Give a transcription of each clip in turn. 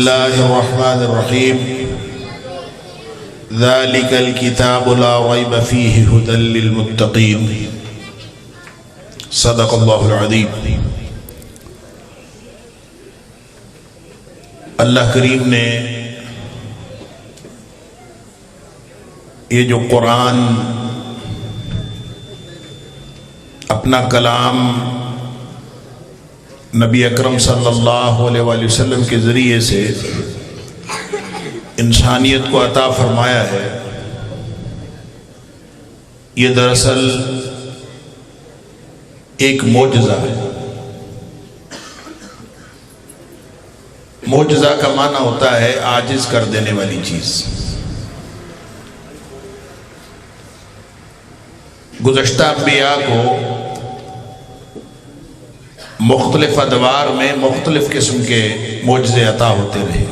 الله الرحمن الرحيم ذلك الكتاب لا ريب فيه هدى للمتقين صدق الله العظيم۔ اللہ کریم نے یہ جو قرآن اپنا کلام نبی اکرم صلی اللہ علیہ وآلہ وسلم کے ذریعے سے انسانیت کو عطا فرمایا ہے، یہ دراصل ایک معجزہ ہے۔ معجزہ کا معنی ہوتا ہے عاجز کر دینے والی چیز۔ گزشتہ انبیاء کو مختلف ادوار میں مختلف قسم کے معجزے عطا ہوتے رہے۔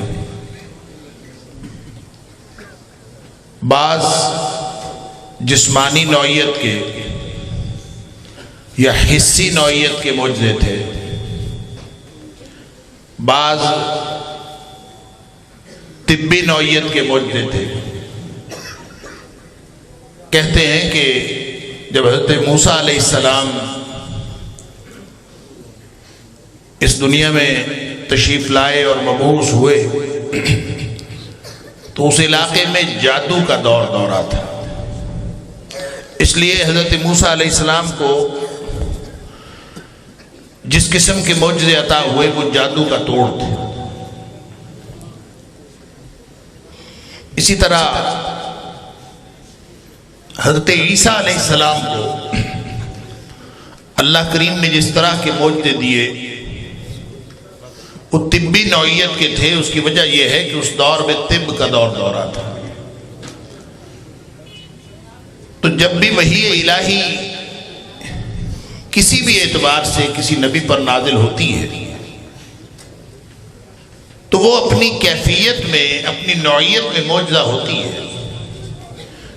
بعض جسمانی نوعیت کے یا حسی نوعیت کے معجزے تھے، بعض طبی نوعیت کے معجزے تھے۔ کہتے ہیں کہ جب حضرت موسیٰ علیہ السلام اس دنیا میں تشریف لائے اور مبعوث ہوئے تو اس علاقے میں جادو کا دورہ تھا، اس لیے حضرت موسیٰ علیہ السلام کو جس قسم کے معجزے عطا ہوئے وہ جادو کا توڑ تھے۔ اسی طرح حضرت عیسیٰ علیہ السلام کو اللہ کریم نے جس طرح کے معجزے دیے وہ طبی نوعیت کے تھے۔ اس کی وجہ یہ ہے کہ اس دور میں طب کا دورہ تھا، تو جب بھی وحی الہی کسی بھی اعتبار سے کسی نبی پر نازل ہوتی ہے تو وہ اپنی کیفیت میں اپنی نوعیت میں معجزہ ہوتی ہے،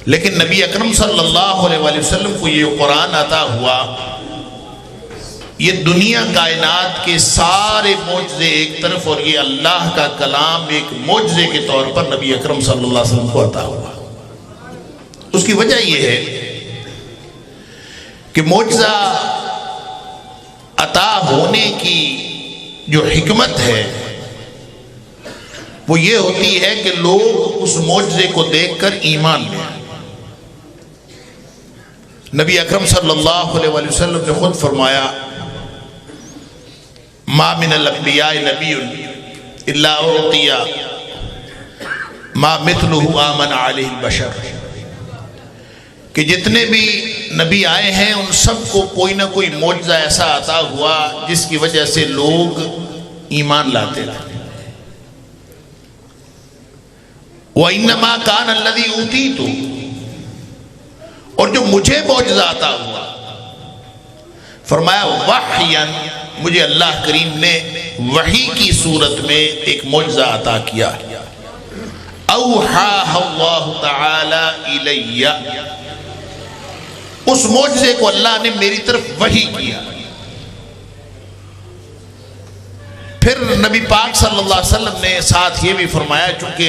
لیکن نبی اکرم صلی اللہ علیہ وآلہ وسلم کو یہ قرآن عطا ہوا، یہ دنیا کائنات کے سارے معجزے ایک طرف اور یہ اللہ کا کلام ایک معجزے کے طور پر نبی اکرم صلی اللہ علیہ وسلم کو عطا ہوا۔ اس کی وجہ یہ ہے کہ معجزہ عطا ہونے کی جو حکمت ہے وہ یہ ہوتی ہے کہ لوگ اس معجزے کو دیکھ کر ایمان لیں۔ نبی اکرم صلی اللہ علیہ وآلہ وسلم نے خود فرمایا ما من الانبیاء نبی الا اعطی ما مثلہ آمن علیہ البشر، کہ جتنے بھی نبی آئے ہیں ان سب کو کوئی نہ کوئی معجزہ ایسا عطا ہوا جس کی وجہ سے لوگ ایمان لاتے رہے۔ وَإِنَّمَا كَانَ الَّذِي أُوتِيتُ، اور جو مجھے معجزہ عطا ہوا فرمایا وحیاً، مجھے اللہ کریم نے وحی کی صورت میں ایک معجزہ عطا کیا، اوحاہ اللہ تعالی الیہ، اس معجزے کو اللہ نے میری طرف وحی کیا۔ پھر نبی پاک صلی اللہ علیہ وسلم نے ساتھ یہ بھی فرمایا، چونکہ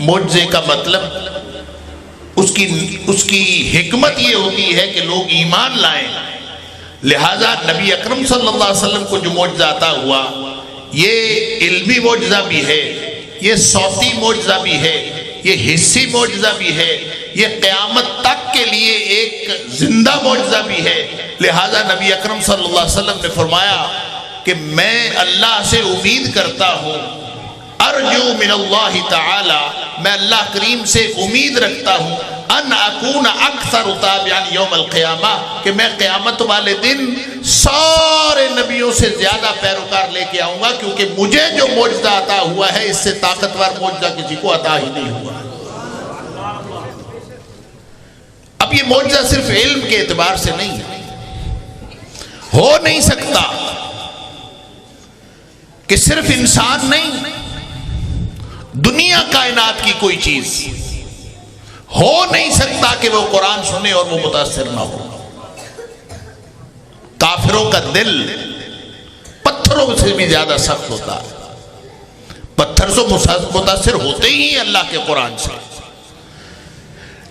معجزے کا مطلب اس کی حکمت یہ ہوتی ہے کہ لوگ ایمان لائیں، لہذا نبی اکرم صلی اللہ علیہ وسلم کو جو معجزہ عطا ہوا یہ علمی معجزہ بھی ہے، یہ صوتی معجزہ بھی ہے، یہ حسی معجزہ بھی ہے، یہ قیامت تک کے لیے ایک زندہ معجزہ بھی ہے۔ لہذا نبی اکرم صلی اللہ علیہ وسلم نے فرمایا کہ میں اللہ سے امید کرتا ہوں، ارجو من اللہ تعالی، میں اللہ کریم سے امید رکھتا ہوں ان اکون اکثر تابعا یوم القیامہ، کہ میں قیامت والے دن سارے نبیوں سے زیادہ پیروکار لے کے آؤں گا، کیونکہ مجھے جو معجزہ عطا ہوا ہے اس سے طاقتور معجزہ کسی کو عطا ہی نہیں ہوا۔ اب یہ معجزہ صرف علم کے اعتبار سے نہیں ہے، ہو نہیں سکتا کہ صرف انسان نہیں، دنیا کائنات کی کوئی چیز ہو نہیں سکتا کہ وہ قرآن سنے اور وہ متاثر نہ ہو۔ کافروں کا دل پتھروں سے بھی زیادہ سخت ہوتا ہے، پتھر تو متاثر ہوتے ہی ہیں اللہ کے قرآن سے،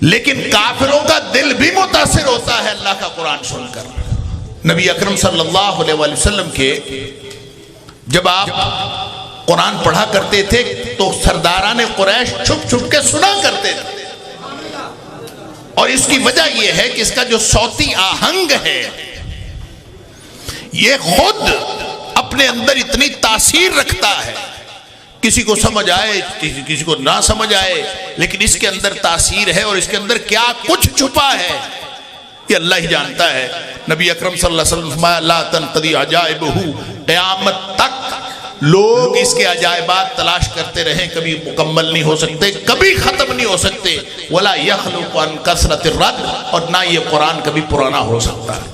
لیکن کافروں کا دل بھی متاثر ہوتا ہے اللہ کا قرآن سن کر۔ نبی اکرم صلی اللہ علیہ وآلہ وسلم کے جب آپ قرآن پڑھا کرتے تھے تو سرداران قریش چھپ چھپ کے سنا کرتے تھے، اور اس کی وجہ یہ ہے کہ اس کا جو صوتی آہنگ ہے یہ خود اپنے اندر اتنی تاثیر رکھتا ہے، کسی کو سمجھ آئے کسی کو نہ سمجھ آئے، لیکن اس کے اندر تاثیر ہے، اور اس کے اندر کیا کچھ چھپا ہے یہ اللہ ہی جانتا ہے۔ نبی اکرم صلی اللہ علیہ وسلم فرمایا لا تنقضی عجائبہ، قیامت تک لوگ اس کے عجائبات تلاش کرتے رہیں، کبھی مکمل نہیں ہو سکتے، کبھی ختم نہیں ہو سکتے۔ ولا یخلق عن کثرت الرد، اور نہ یہ قرآن کبھی پرانا ہو سکتا ہے۔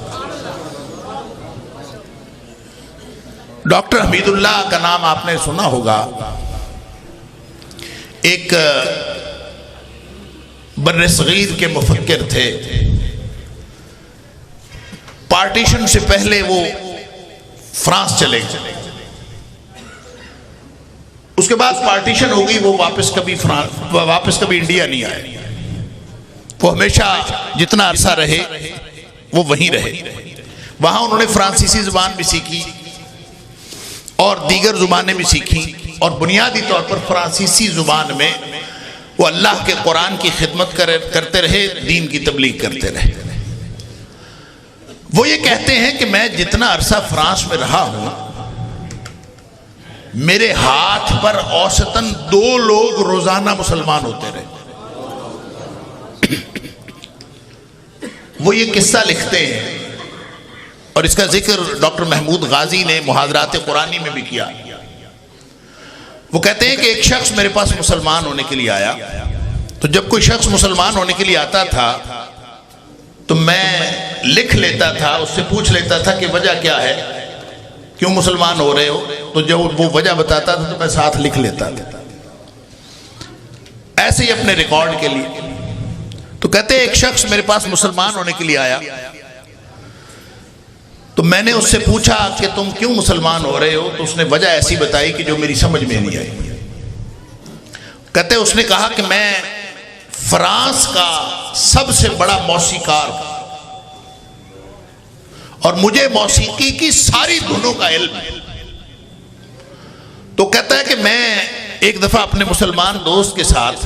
ڈاکٹر حمید اللہ کا نام آپ نے سنا ہوگا، ایک بر صغیر کے مفکر تھے۔ پارٹیشن سے پہلے وہ فرانس چلے گئے، اس کے بعد پارٹیشن ہو گئی، وہ واپس کبھی انڈیا نہیں آئے۔ وہ ہمیشہ جتنا عرصہ رہے وہ وہیں رہے۔ وہاں انہوں نے فرانسیسی زبان بھی سیکھی اور دیگر زبانیں بھی سیکھی، اور بنیادی طور پر فرانسیسی زبان میں وہ اللہ کے قرآن کی خدمت کرتے رہے، دین کی تبلیغ کرتے رہے۔ وہ یہ کہتے ہیں کہ میں جتنا عرصہ فرانس میں رہا ہوں، میرے ہاتھ پر اوسطاً 2 لوگ روزانہ مسلمان ہوتے رہے۔ وہ یہ قصہ لکھتے ہیں، اور اس کا ذکر ڈاکٹر محمود غازی نے محاضرات قرآنی میں بھی کیا۔ وہ کہتے ہیں کہ ایک شخص میرے پاس مسلمان ہونے کے لیے آیا، تو جب کوئی شخص مسلمان ہونے کے لیے آتا تھا تو میں لکھ لیتا تھا، اس سے پوچھ لیتا تھا کہ وجہ کیا ہے، کیوں مسلمان ہو رہے ہو؟ تو جب وہ وجہ بتاتا تھا تو میں ساتھ لکھ لیتا تھا، ایسے ہی اپنے ریکارڈ کے لیے۔ تو کہتے ہیں ایک شخص میرے پاس مسلمان ہونے کے لیے آیا، تو میں نے اس سے پوچھا کہ تم کیوں مسلمان ہو رہے ہو؟ تو اس نے وجہ ایسی بتائی کہ جو میری سمجھ میں نہیں آئی۔ کہتے ہیں اس نے کہا کہ میں فرانس کا سب سے بڑا موسیقار ہوں، اور مجھے موسیقی کی ساری دھنوں کا علم ہے۔ تو کہتا ہے کہ میں ایک دفعہ اپنے مسلمان دوست کے ساتھ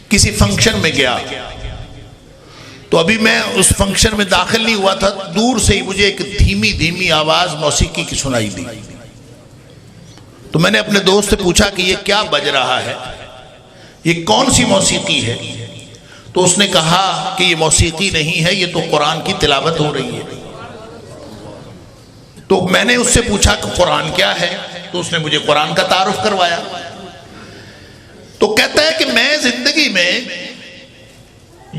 کسی فنکشن میں گیا، تو ابھی میں اس فنکشن میں داخل نہیں ہوا تھا، دور سے ہی مجھے ایک دھیمی دھیمی آواز موسیقی کی سنائی دی۔ تو میں نے اپنے دوست سے پوچھا کہ یہ کیا بج رہا ہے، یہ کون سی موسیقی ہے؟ تو اس نے کہا کہ یہ موسیقی نہیں ہے، یہ تو قرآن کی تلاوت ہو رہی ہے۔ تو میں نے اس سے پوچھا کہ قرآن کیا ہے؟ تو اس نے مجھے قرآن کا تعارف کروایا۔ تو کہتا ہے کہ میں زندگی میں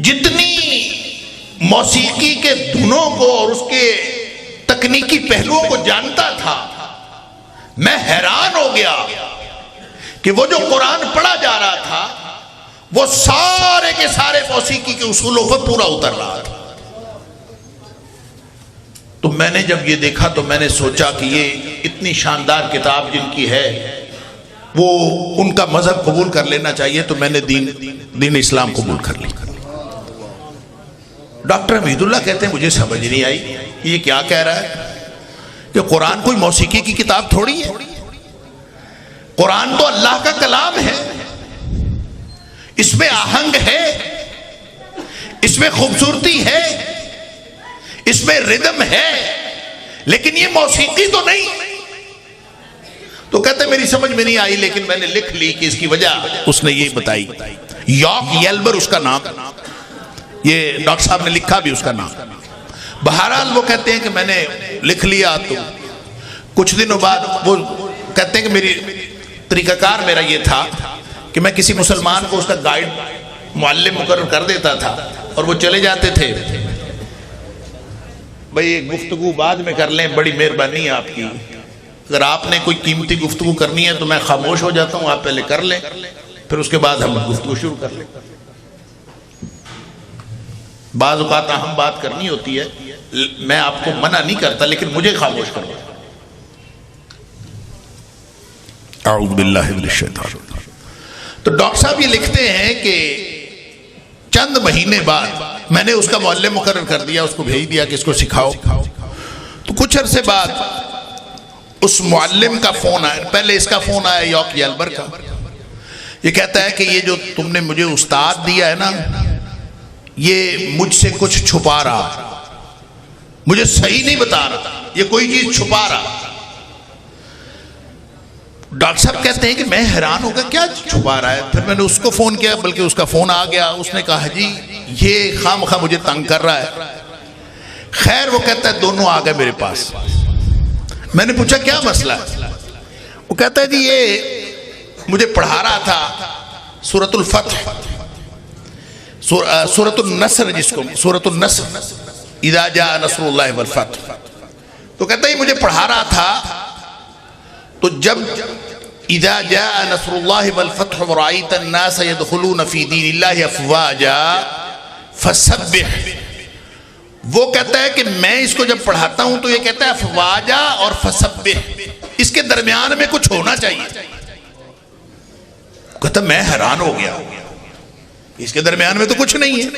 جتنی موسیقی کے دھنوں کو اور اس کے تکنیکی پہلوؤں کو جانتا تھا، میں حیران ہو گیا کہ وہ جو قرآن پڑھا جا رہا تھا وہ سارے کے سارے موسیقی کے اصولوں پر پورا اتر رہا تھا۔ تو میں نے جب یہ دیکھا تو میں نے سوچا کہ یہ اتنی شاندار کتاب جن کی ہے وہ ان کا مذہب قبول کر لینا چاہیے، تو میں نے دین اسلام قبول کر لی۔ ڈاکٹر حمید اللہ کہتے ہیں مجھے سمجھ نہیں آئی یہ کیا کہہ رہا ہے، کہ قرآن کوئی موسیقی کی کتاب تھوڑی ہے، قرآن تو اللہ کا کلام ہے، اس میں آہنگ ہے، اس میں خوبصورتی ہے، اس میں ردم ہے، لیکن یہ موسیقی تو نہیں۔ تو کہتے میری سمجھ میں نہیں آئی، لیکن میں نے لکھ لی کہ اس کی وجہ اس نے یہ بتائی۔ یارک ییلبر اس کا نام، یہ ڈاکٹر صاحب نے لکھا بھی اس کا نام۔ بہرحال وہ کہتے ہیں کہ میں نے لکھ لیا، تو کچھ دنوں بعد وہ کہتے ہیں کہ میری طریقہ کار میرا یہ تھا کہ میں کسی مسلمان کو اس کا گائیڈ معلم مقرر کر دیتا تھا، اور وہ چلے جاتے تھے، بھئی ایک گفتگو بعد میں کر لیں، بڑی مہربانی ہے آپ کی، اگر آپ نے کوئی قیمتی گفتگو کرنی ہے تو میں خاموش ہو جاتا ہوں، آپ پہلے کر لیں، پھر اس کے بعد ہم گفتگو شروع کر لیں۔ بعض اوقات ہم بات کرنی ہوتی ہے، میں آپ کو منع نہیں کرتا، لیکن مجھے خاموش کرو۔ اعوذ باللہ من الشیطان۔ تو ڈاکٹر صاحب یہ لکھتے ہیں کہ چند مہینے بعد میں نے اس کا معلم مقرر کر دیا، اس کو بھیج دیا کہ اس کو سکھاؤ۔ تو کچھ عرصے بعد اس معلم کا فون آیا، پہلے اس کا فون آیا یارک یلبر کا، یہ کہتا ہے کہ یہ جو تم نے مجھے استاد دیا ہے نا، یہ مجھ سے کچھ چھپا رہا، مجھے صحیح نہیں بتا رہا، یہ کوئی چیز چھپا رہا۔ ڈاکٹر صاحب کہتے ہیں کہ میں حیران ہو گیا کیا چھپا رہا ہے۔ پھر میں نے اس کو فون کیا، بلکہ اس کا فون آ گیا، اس نے کہا جی یہ خام خواہ مجھے تنگ کر رہا ہے۔ خیر وہ کہتا ہے دونوں آ گئے میرے پاس۔ میں نے پوچھا کیا مسئلہ ہے؟ وہ کہتا ہے جی یہ مجھے پڑھا رہا تھا سورۃ الفتح، سورۃ النصر، جس کو سورۃ النصر، اذا جاء نصر اللہ والفتح، تو کہتا ہے یہ مجھے پڑھا رہا تھا، تو جب اذا جاء نصر اللہ والفتح ورأیت الناس يدخلون فی دین اللہ افواجا فسبح، وہ کہتا ہے کہ میں اس کو جب پڑھاتا ہوں تو یہ کہتا ہے افواجا اور فسبح، اس کے درمیان میں کچھ ہونا چاہیے۔ کہتا میں حیران ہو گیا، اس کے درمیان میں تو کچھ نہیں ہے۔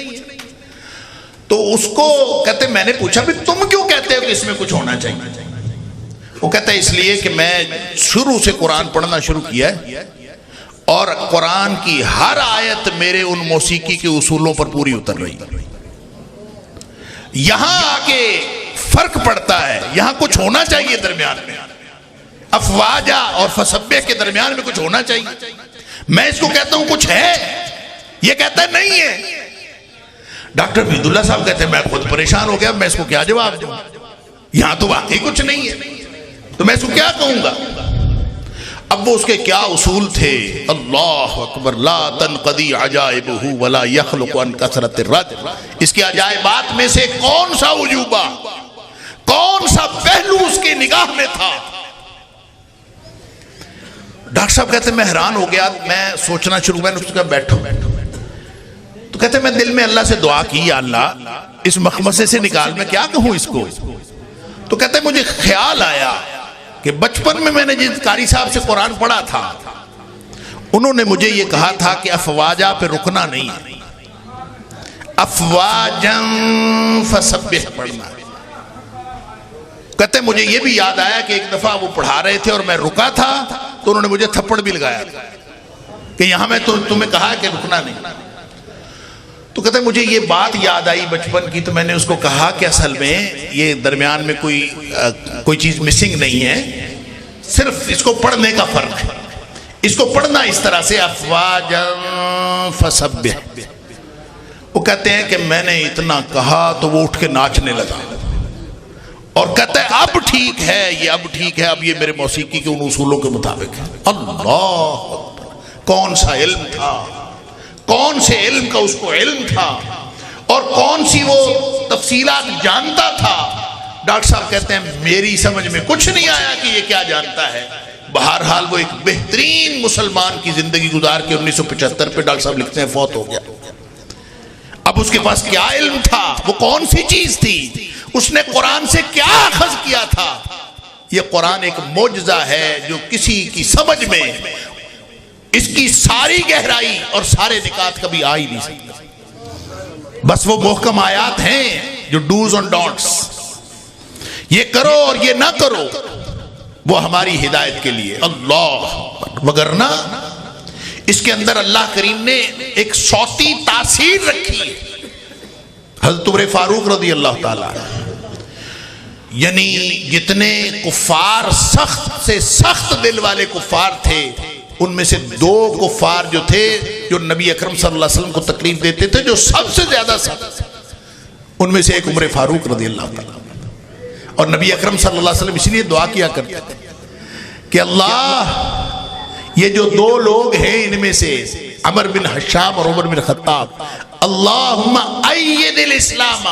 تو اس کو کہتے میں نے پوچھا بھی تم کیوں کہتے ہو کہ اس میں کچھ ہونا چاہیے؟ وہ کہتا ہے اس لیے کہ میں شروع سے قرآن پڑھنا شروع کیا ہے اور قرآن کی ہر آیت میرے ان موسیقی کے اصولوں پر پوری اتر رہی ہے، یہاں آ کے فرق پڑتا ہے، یہاں کچھ ہونا چاہیے درمیان میں، افواجا اور فسبح کے درمیان میں کچھ ہونا چاہیے۔ میں اس کو کہتا ہوں کچھ ہے، یہ کہتا ہے نہیں ہے۔ ڈاکٹر عبید اللہ صاحب کہتے ہیں میں خود پریشان ہو گیا، میں اس کو کیا جواب دوں، یہاں تو واقعی کچھ نہیں ہے، تو میں اس کو کیا کہوں گا؟ اب وہ اس کے کیا اصول تھے، اللہ اکبر، لا تنقضی عجائبہ ولا یخلق عن کثرت الرد، اس کی عجائبات میں سے کون سا عجوبہ، کون سا پہلو اس کی نگاہ میں تھا؟ ڈاکٹر صاحب کہتے ہیں میں حیران ہو گیا، میں سوچنا شروع، میں نے اس کو کہا بیٹھو، تو کہتے ہیں میں دل میں اللہ سے دعا کی، یا اللہ اس مخمصے سے نکال، میں کیا کہوں اس کو؟ تو کہتے ہیں مجھے خیال آیا کہ بچپن میں نے جس قاری صاحب سے قرآن پڑھا تھا انہوں نے مجھے یہ کہا تھا کہ افواجا پہ رکنا نہیں ہے، افواجن فسبح پڑھنا ہے۔ کہتے ہیں مجھے یہ بھی یاد آیا کہ ایک دفعہ وہ پڑھا رہے تھے اور میں رکا تھا تو انہوں نے مجھے تھپڑ بھی لگایا تھا کہ یہاں میں تمہیں کہا کہ رکنا نہیں۔ تو کہتے ہیں مجھے یہ بات یاد آئی بچپن کی، تو میں نے اس کو کہا کہ اصل میں یہ درمیان میں کوئی چیز مسنگ نہیں ہے، صرف اس کو پڑھنے کا فرق ہے، اس کو پڑھنا اس طرح سے افواجا فسبح۔ وہ کہتے ہیں کہ میں نے اتنا کہا تو وہ اٹھ کے ناچنے لگا اور کہتا ہے اب ٹھیک ہے، یہ اب ٹھیک ہے، اب یہ میرے موسیقی کے ان اصولوں کے مطابق ہے۔ اللہ اکبر، کون سا علم تھا، کون سے علم کا اس کو علم تھا اور کون سی وہ تفصیلات جانتا تھا۔ ڈاکٹر صاحب کہتے ہیں میری سمجھ میں کچھ نہیں آیا کہ یہ کیا جانتا ہے۔ بہرحال وہ ایک بہترین مسلمان کی زندگی گزار کے 1975 پہ ڈاکٹر صاحب لکھتے ہیں فوت ہو گیا۔ اب اس کے پاس کیا علم تھا، وہ کون سی چیز تھی، اس نے قرآن سے کیا اخذ کیا تھا؟ یہ قرآن ایک معجزہ ہے جو کسی کی سمجھ میں اس کی ساری گہرائی اور سارے نکات کبھی آ ہی نہیں سکتے۔ بس وہ محکم آیات ہیں جو ڈوز اور ڈونٹس، یہ کرو اور یہ نہ کرو، وہ ہماری ہدایت کے لیے۔ اللہ وگرنہ اس کے اندر اللہ کریم نے ایک صوتی تاثیر رکھی ہے۔ حضرت عمر فاروق رضی اللہ تعالیٰ یعنی جتنے کفار سخت سے سخت دل والے کفار تھے، ان میں سے دو کفار جو تھے جو نبی اکرم صلی اللہ علیہ وسلم کو تکلیف دیتے تھے جو سب سے زیادہ سخت، ان میں سے ایک عمر فاروق رضی اللہ تعالیٰ، اور نبی اکرم صلی اللہ علیہ وسلم اس لیے دعا کیا کرتے تھے کہ اللہ یہ جو دو لوگ ہیں ان میں سے عمر بن حشام اور عمر بن خطاب، اللہم اید الاسلام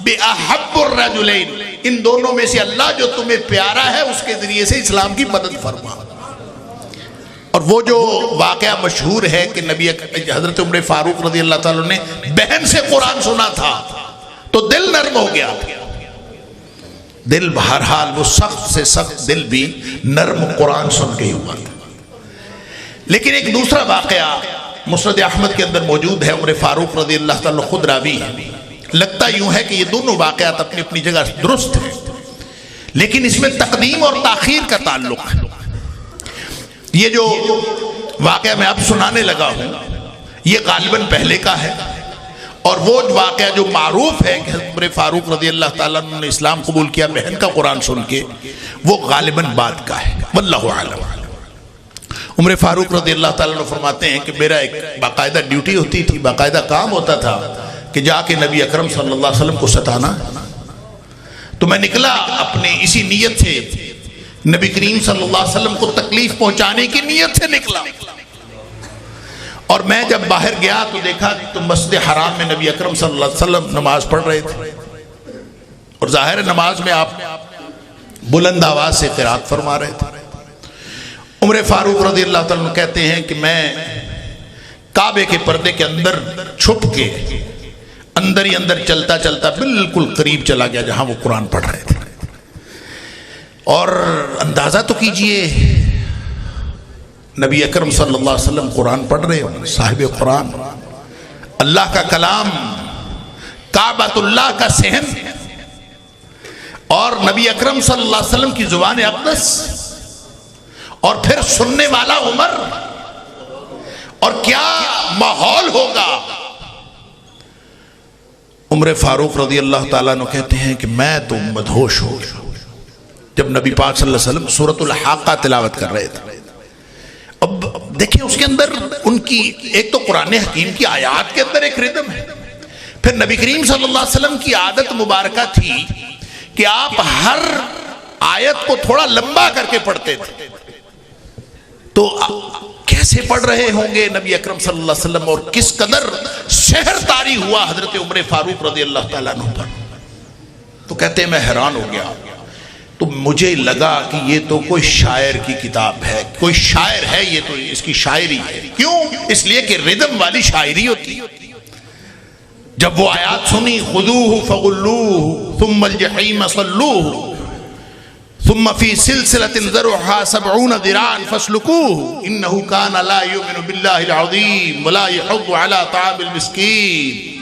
بأحب الرجلین، ان دونوں میں سے اللہ جو تمہیں پیارا ہے اس کے ذریعے سے اسلام کی مدد فرما۔ اور وہ جو واقعہ مشہور ہے کہ نبی حضرت عمر فاروق رضی اللہ تعالیٰ نے بہن سے قرآن سنا تھا تو دل نرم ہو گیا، دل بہرحال وہ سخت سے سخت دل بھی نرم قرآن سن کے ہی ہوا تھا۔ لیکن ایک دوسرا واقعہ مسند احمد کے اندر موجود ہے، عمر فاروق رضی اللہ تعالیٰ خود راوی ہے۔ لگتا یوں ہے کہ یہ دونوں واقعات اپنی اپنی جگہ درست ہیں، لیکن اس میں تقدیم اور تاخیر کا تعلق ہے۔ یہ جو واقعہ میں اب سنانے لگا ہوں یہ غالباً پہلے کا ہے، اور وہ واقعہ جو معروف ہے کہ حضرت عمر فاروق رضی اللہ تعالیٰ عنہ نے اسلام قبول کیا بہن کا قرآن سن کے، وہ غالباً بعد کا ہے، واللہ اعلم۔ عمر فاروق رضی اللہ تعالیٰ عنہ فرماتے ہیں کہ میرا ایک باقاعدہ ڈیوٹی ہوتی تھی، باقاعدہ کام ہوتا تھا کہ جا کے نبی اکرم صلی اللہ علیہ وسلم کو ستانا۔ تو میں نکلا اپنی اسی نیت سے، نبی کریم صلی اللہ علیہ وسلم کو تکلیف پہنچانے کی نیت سے نکلا، اور میں جب باہر گیا تو دیکھا تو مسجد حرام میں نبی اکرم صلی اللہ علیہ وسلم نماز پڑھ رہے تھے، اور ظاہر نماز میں آپ بلند آواز سے قرات فرما رہے تھے۔ عمر فاروق رضی اللہ تعالیٰ عنہ کہتے ہیں کہ میں کعبے کے پردے کے اندر چھپ کے اندر ہی اندر چلتا چلتا بالکل قریب چلا گیا جہاں وہ قرآن پڑھ رہے تھے، اور اندازہ تو کیجئے نبی اکرم صلی اللہ علیہ وسلم قرآن پڑھ رہے ہیں، صاحب قرآن، اللہ کا کلام، کعبۃ اللہ کا صحن، اور نبی اکرم صلی اللہ علیہ وسلم کی زبان اقدس، اور پھر سننے والا عمر، اور کیا ماحول ہوگا۔ عمر فاروق رضی اللہ تعالیٰ عنہ کہتے ہیں کہ میں تو مدہوش ہو گیا جب نبی پاک صلی اللہ علیہ وسلم سورۃ الحاقہ تلاوت کر رہے تھے۔ اب دیکھیں اس کے اندر ان کی ایک تو قرآن حکیم کی آیات کے اندر ایک ردم ہے، پھر نبی کریم صلی اللہ علیہ وسلم کی عادت مبارکہ تھی کہ آپ ہر آیت کو تھوڑا لمبا کر کے پڑھتے تھے، تو کیسے پڑھ رہے ہوں گے نبی اکرم صلی اللہ علیہ وسلم، اور کس قدر سحر طاری ہوا حضرت عمر فاروق رضی اللہ تعالیٰ عنہ پر۔ تو کہتے ہیں میں حیران ہو گیا، تو مجھے لگا کہ یہ تو کوئی شاعر کی کتاب ہے، کوئی شاعر ہے، یہ تو اس کی شاعری ہے۔ کیوں؟ اس لیے کہ ردم والی شاعری ہوتی۔ جب وہ آیات سنی، خذوہ فغلوہ ثم الجحیم صلوہ ثم فی سلسلۃ ذرعها 70 ذراعا فاسلکوہ انہ کان لا یؤمن باللہ العظیم ولا یحض علی طعام المسکین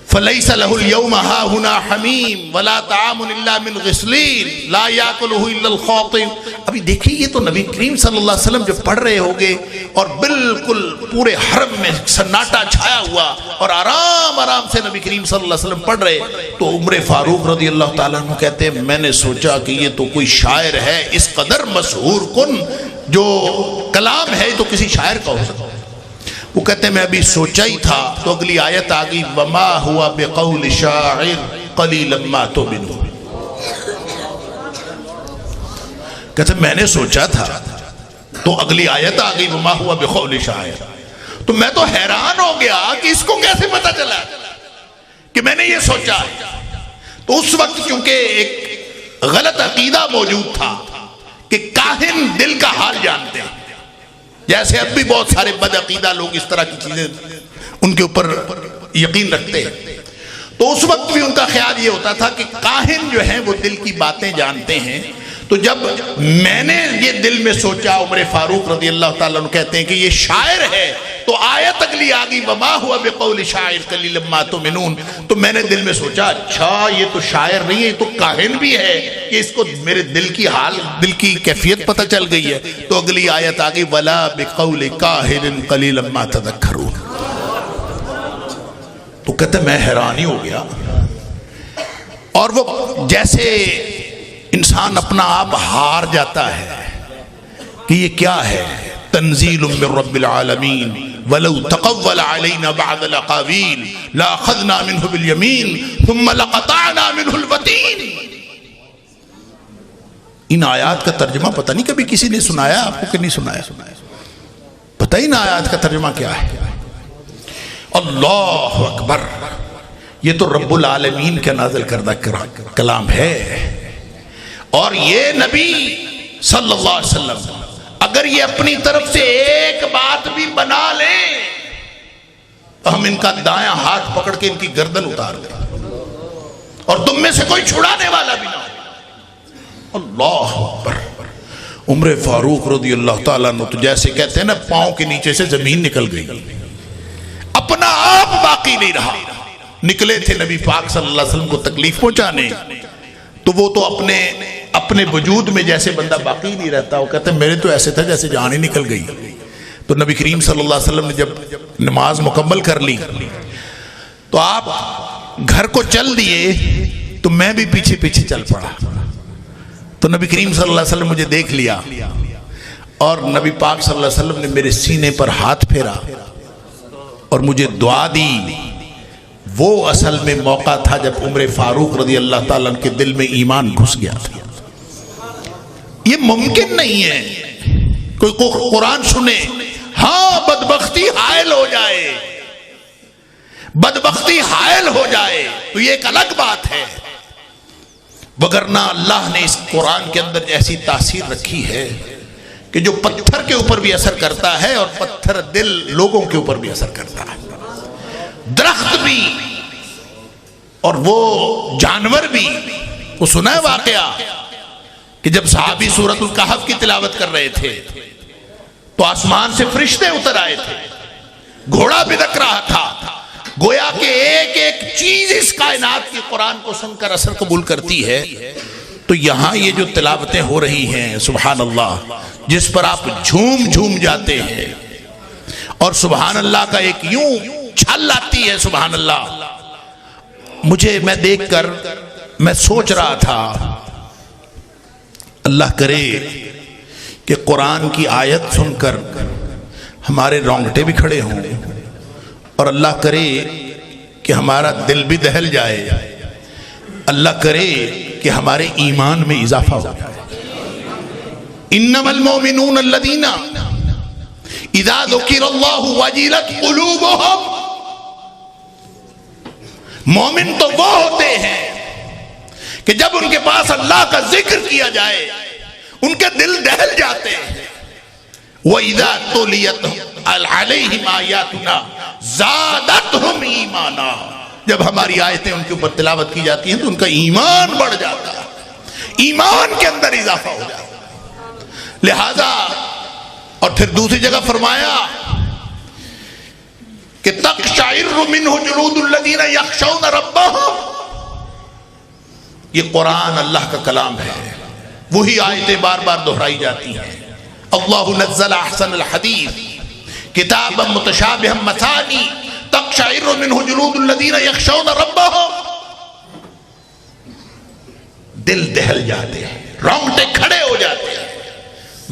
فلیس لہ اليوم ہاہنا حمیم ولا طعام الا من غسلین لا یاکلہ الا الخاطئ۔ ابھی دیکھیے یہ تو نبی کریم صلی اللہ علیہ وسلم جب پڑھ رہے ہوگے اور بالکل پورے حرم میں سناٹا چھایا ہوا اور آرام آرام سے نبی کریم صلی اللہ علیہ وسلم پڑھ رہے، تو عمر فاروق رضی اللہ تعالیٰ عنہ کہتے ہیں میں نے سوچا کہ یہ تو کوئی شاعر ہے، اس قدر مسحور کن جو کلام ہے تو کسی شاعر کا ہو سکتا ہے۔ وہ کہتے ہیں میں ابھی سوچا ہی تھا تو اگلی آیت آگئی وما ہوا بقول شاعر قلیلا ما تؤمنون۔ کہتے ہیں میں نے سوچا تھا تو اگلی آیت آگئی وما ہوا بقول شاعر، تو میں تو حیران ہو گیا کہ اس کو کیسے پتا چلا کہ میں نے یہ سوچا ہے۔ تو اس وقت چونکہ ایک غلط عقیدہ موجود تھا کہ کاہن دل کا حال جانتے ہیں، جیسے اب بھی بہت سارے بد عقیدہ لوگ اس طرح کی چیزیں ان کے اوپر یقین رکھتے ہیں، تو اس وقت بھی ان کا خیال یہ ہوتا تھا کہ کاہن جو ہیں وہ دل کی باتیں جانتے ہیں۔ تو جب میں نے یہ دل میں سوچا، عمر فاروق رضی اللہ تعالیٰ عنہ کہتے ہیں کہ یہ شاعر ہے، تو آیت اگلی آگئی وما ہوا بقول شاعر قلیلا ما تؤمنون، تو میں نے دل میں سوچا اچھا یہ تو شاعر نہیں ہے، یہ تو کاہن بھی ہے، کہ اس کو میرے دل کی حال، دل کی کیفیت پتہ چل گئی ہے۔ تو اگلی آیت آگئی ولا بقول کاہن قلیلا ما تذکرون۔ تو کہتے میں حیران ہی ہو گیا، اور وہ جیسے انسان اپنا آپ ہار جاتا ہے کہ یہ کیا ہے، تنزیل من رب العالمین ولو تقول علینا بعض الاقاویل لاخذنا منہ بالیمین ثم لقطعنا منہ الوتین۔ ان آیات کا ترجمہ پتہ نہیں کبھی کسی نے سنایا آپ کو کہ نہیں سنایا، پتہ ہی نہ آیات کا ترجمہ کیا ہے۔ اللہ اکبر، یہ تو رب العالمین کا نازل کردہ کلام ہے، اور یہ نبی صلی اللہ علیہ وسلم اگر یہ اپنی طرف سے ایک بات بھی بنا لیں تو ہم ان کا دایاں ہاتھ پکڑ کے ان کی گردن اتار دیں اور تم میں سے کوئی چھڑانے والا بھی نہ ہو۔ اللہ اکبر۔ عمر فاروق رضی اللہ تعالیٰ عنہ تو جیسے کہتے ہیں نا پاؤں کے نیچے سے زمین نکل گئی، اپنا آپ باقی نہیں رہا. نکلے تھے نبی پاک صلی اللہ علیہ وسلم کو تکلیف پہنچانے، تو وہ تو اپنے وجود میں جیسے بندہ باقی نہیں رہتا، وہ کہتے ہیں میرے تو ایسے تھا جیسے جان ہی نکل گئی. تو نبی کریم صلی اللہ علیہ وسلم نے جب نماز مکمل کر لی تو آپ گھر کو چل دیے تو میں بھی پیچھے پیچھے چل پڑا. تو نبی کریم صلی اللہ علیہ وسلم مجھے دیکھ لیا اور نبی پاک صلی اللہ علیہ وسلم نے میرے سینے پر ہاتھ پھیرا اور مجھے دعا دی. وہ اصل میں موقع تھا جب عمر فاروق رضی اللہ تعالیٰ عنہ کے دل میں ایمان گھس گیا تھا. یہ ممکن نہیں ہے کوئی قرآن سنے ہاں بدبختی حائل ہو جائے، بدبختی حائل ہو جائے تو یہ ایک الگ بات ہے، وگرنہ اللہ نے اس قرآن کے اندر ایسی تاثیر رکھی ہے کہ جو پتھر کے اوپر بھی اثر کرتا ہے اور پتھر دل لوگوں کے اوپر بھی اثر کرتا ہے. درخت بھی اور وہ جانور بھی. وہ سنا ہے واقعہ کہ جب صحابی سورۃ الکہف کی تلاوت کر رہے تھے تو آسمان سے فرشتے اتر آئے تھے، گھوڑا بھدک رہا تھا، گویا کہ ایک ایک چیز اس کائنات کی قرآن کو سن کر اثر قبول کرتی ہے. تو یہاں یہ جو تلاوتیں ہو رہی ہیں سبحان اللہ، جس پر آپ جھوم جھوم جاتے ہیں اور سبحان اللہ کا ایک یوں چھل آتی ہے سبحان اللہ. مجھے میں دیکھ کر میں سوچ رہا تھا اللہ کرے کہ قرآن کی آیت سن کر ہمارے رونگٹے بھی کھڑے ہوں اور اللہ کرے کہ ہمارا دل بھی دہل جائے، اللہ کرے کہ ہمارے ایمان میں اضافہ ہو جائے. انما المؤمنون الذین اذا ذکر اللہ وجلت قلوبہم. مومن تو وہ ہوتے ہیں کہ جب ان کے پاس اللہ کا ذکر کیا جائے ان کے دل دہل جاتے ہیں. وَإِذَا تُلِيَتْ عَلَيْهِمْ آيَاتُنَا زَادَتْهُمْ ایمانا. جب ہماری آیتیں ان کے اوپر تلاوت کی جاتی ہیں تو ان کا ایمان بڑھ جاتا ہے، ایمان کے اندر اضافہ ہو جاتا ہے. لہذا اور پھر دوسری جگہ فرمایا کہ تقشعر منہ جلود الذین یخشون ربہم. یہ قرآن اللہ کا کلام ہے، وہی آیتیں بار بار دہرائی جاتی ہیں. اللہ نزل احسن الحدیث کتابا متشابہا مثانی تقشعر منہ جلود الذین یخشون ربہم. دل دہل جاتے ہیں، رونگٹے کھڑے ہو جاتے ہیں.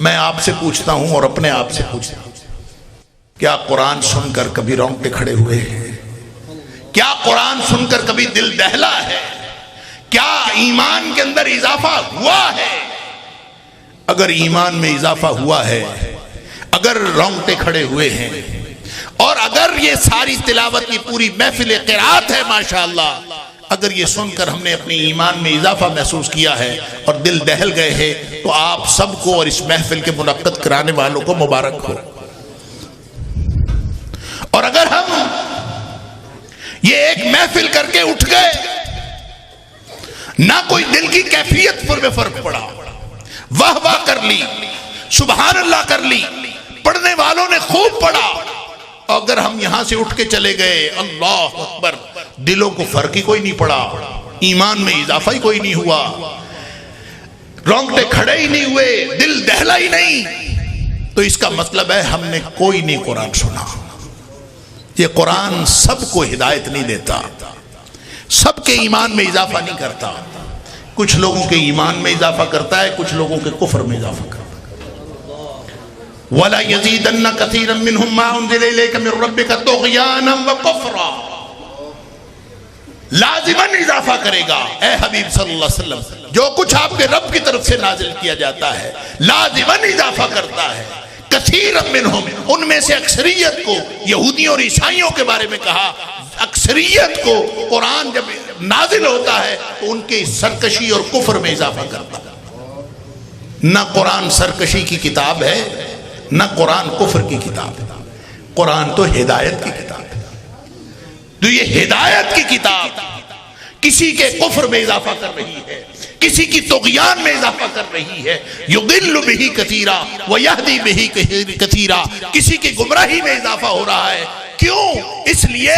میں آپ سے پوچھتا ہوں اور اپنے آپ سے پوچھتا ہوں، کیا قرآن سن کر کبھی رونگٹے کھڑے ہوئے ہیں؟ کیا قرآن سن کر کبھی دل دہلا ہے؟ کیا ایمان کے اندر اضافہ ہوا ہے؟ اگر ایمان میں اضافہ ہوا ہے، اگر رونگٹے کھڑے ہوئے ہیں اور اگر یہ ساری تلاوت کی پوری محفل قرات ہے ماشاءاللہ، اگر یہ سن کر ہم نے اپنے ایمان میں اضافہ محسوس کیا ہے اور دل دہل گئے ہیں تو آپ سب کو اور اس محفل کے منعقد کرانے والوں کو مبارک ہو. اور اگر ہم یہ ایک محفل کر کے اٹھ گئے، نہ کوئی دل کی کیفیت پر میں فرق پڑا، واہ واہ کر لی، سبحان اللہ کر لی، پڑھنے والوں نے خوب پڑھا، اگر ہم یہاں سے اٹھ کے چلے گئے اللہ اکبر، دلوں کو فرق ہی کوئی نہیں پڑا، ایمان میں اضافہ ہی کوئی نہیں ہوا، رونگٹے کھڑے ہی نہیں ہوئے، دل دہلا ہی نہیں، تو اس کا مطلب ہے ہم نے کوئی نہیں قرآن سنا. یہ قرآن سب کو ہدایت نہیں دیتا، سب کے ایمان میں اضافہ نہیں کرتا. کچھ لوگوں کے ایمان میں اضافہ کرتا ہے، کچھ لوگوں کے کفر میں اضافہ کرتا ہے. وَلَا يَزِيدَنَّ كَثِيرًا مِّنْهُمْ مَا أُنزِلَ إِلَيْكَ مِن رَّبِّكَ طُغْيَانًا وَكُفْرًا. لازماً اضافہ کرے گا اے حبیب صلی اللہ علیہ وسلم، جو کچھ آپ کے رب کی طرف سے نازل کیا جاتا ہے لازماً اضافہ کرتا ہے. کثیرًا منہم، ان میں سے اکثریت کو، یہودیوں اور عیسائیوں کے بارے میں کہا، اکثریت کو قرآن جب نازل ہوتا ہے تو ان کے سرکشی اور کفر میں اضافہ کرتا ہے. نہ قرآن سرکشی کی کتاب ہے، نہ قرآن کفر کی کتاب ہے. قرآن تو ہدایت کی کتاب ہے. تو یہ ہدایت کی کتاب کسی کے کفر میں اضافہ کر رہی ہے، کسی کی طغیان میں اضافہ کر رہی ہے. یضل بہ کثیرا ویہدی بہ کثیرا، کسی کی گمراہی میں اضافہ ہو رہا ہے. کیوں؟ اس لیے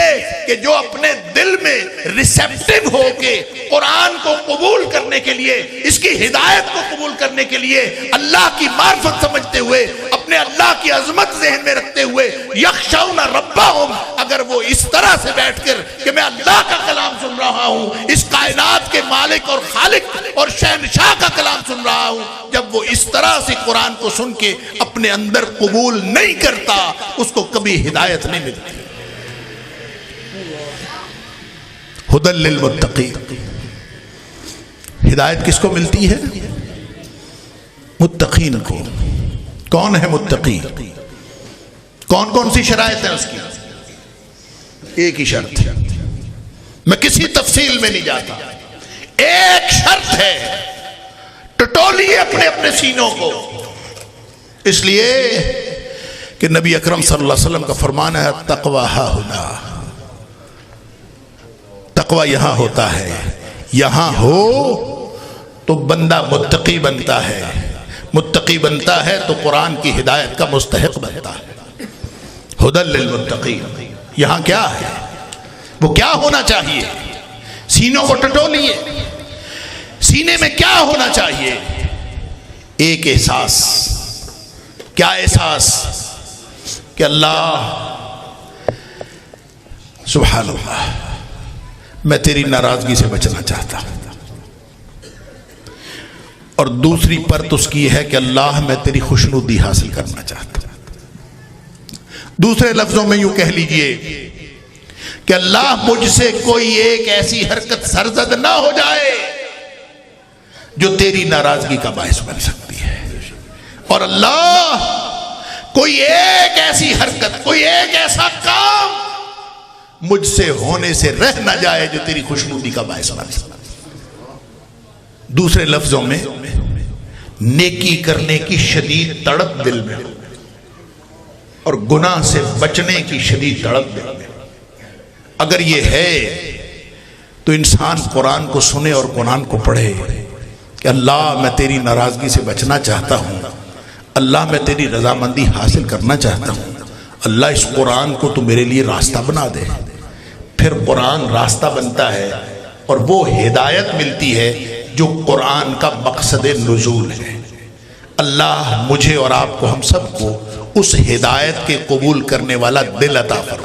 کہ جو اپنے دل میں ریسیپٹیو ہو کے قرآن کو قبول کرنے کے لیے، اس کی ہدایت کو قبول کرنے کے لیے، اللہ کی معرفت سمجھتے ہوئے، اپنے اللہ کی عظمت ذہن میں رکھتے ہوئے، یخشون ربہم، اگر وہ اس طرح سے بیٹھ کر کہ میں اللہ کا کلام سن رہا ہوں، اس کائنات کے مالک اور خالق اور شہنشاہ کا کلام سن رہا ہوں، جب وہ اس طرح سے قرآن کو سن کے اپنے اندر قبول نہیں کرتا، اس کو کبھی ہدایت نہیں ملتی. ہدی للمتقین، ہدایت کس کو ملتی ہے؟ متقین کو. کون ہے متقی؟ کون کون سی شرائط ہے اس کی؟ ایک ہی شرط ہے، میں کسی تفصیل میں نہیں جاتا. ایک شرط ہے، ٹٹولیے اپنے اپنے سینوں کو. اس لیے کہ نبی اکرم صلی اللہ علیہ وسلم کا فرمان ہے تقوی ہاہنا، تقوی یہاں ہوتا ہے. یہاں ہو تو بندہ متقی بنتا ہے، متقی بنتا ہے تو قرآن کی ہدایت کا مستحق بنتا ہے. ہدی للمتقین، یہاں کیا ہے؟ وہ کیا ہونا چاہیے؟ سینوں کو ٹٹولیے. سینے میں کیا ہونا چاہیے؟ ایک احساس. کیا احساس؟ کہ اللہ، سبحان اللہ، میں تیری ناراضگی سے بچنا چاہتا ہوں. اور دوسری پرت اس کی ہے کہ اللہ میں تیری خوشنودی حاصل کرنا چاہتا ہوں. دوسرے لفظوں میں یوں کہہ لیجئے کہ اللہ مجھ سے کوئی ایک ایسی حرکت سرزد نہ ہو جائے جو تیری ناراضگی کا باعث بن سکتی ہے. اور اللہ کوئی ایک ایسی حرکت، کوئی ایک ایسا کام مجھ سے ہونے سے رہ نہ جائے جو تیری خوشنودی کا باعث بن سکتا. دوسرے لفظوں میں نیکی کرنے کی شدید تڑپ دل میں اور گناہ سے بچنے کی شدید تڑپ دل میں اگر یہ ہے تو انسان قرآن کو سنے اور قرآن کو پڑھے کہ اللہ میں تیری ناراضگی سے بچنا چاہتا ہوں، اللہ میں تیری رضامندی حاصل کرنا چاہتا ہوں، اللہ اس قرآن کو تو میرے لیے راستہ بنا دے. پھر قرآن راستہ بنتا ہے اور وہ ہدایت ملتی ہے جو قرآن کا مقصد نزول ہے. اللہ مجھے اور آپ کو، ہم سب کو اس ہدایت کے قبول کرنے والا دل عطا فرمائے.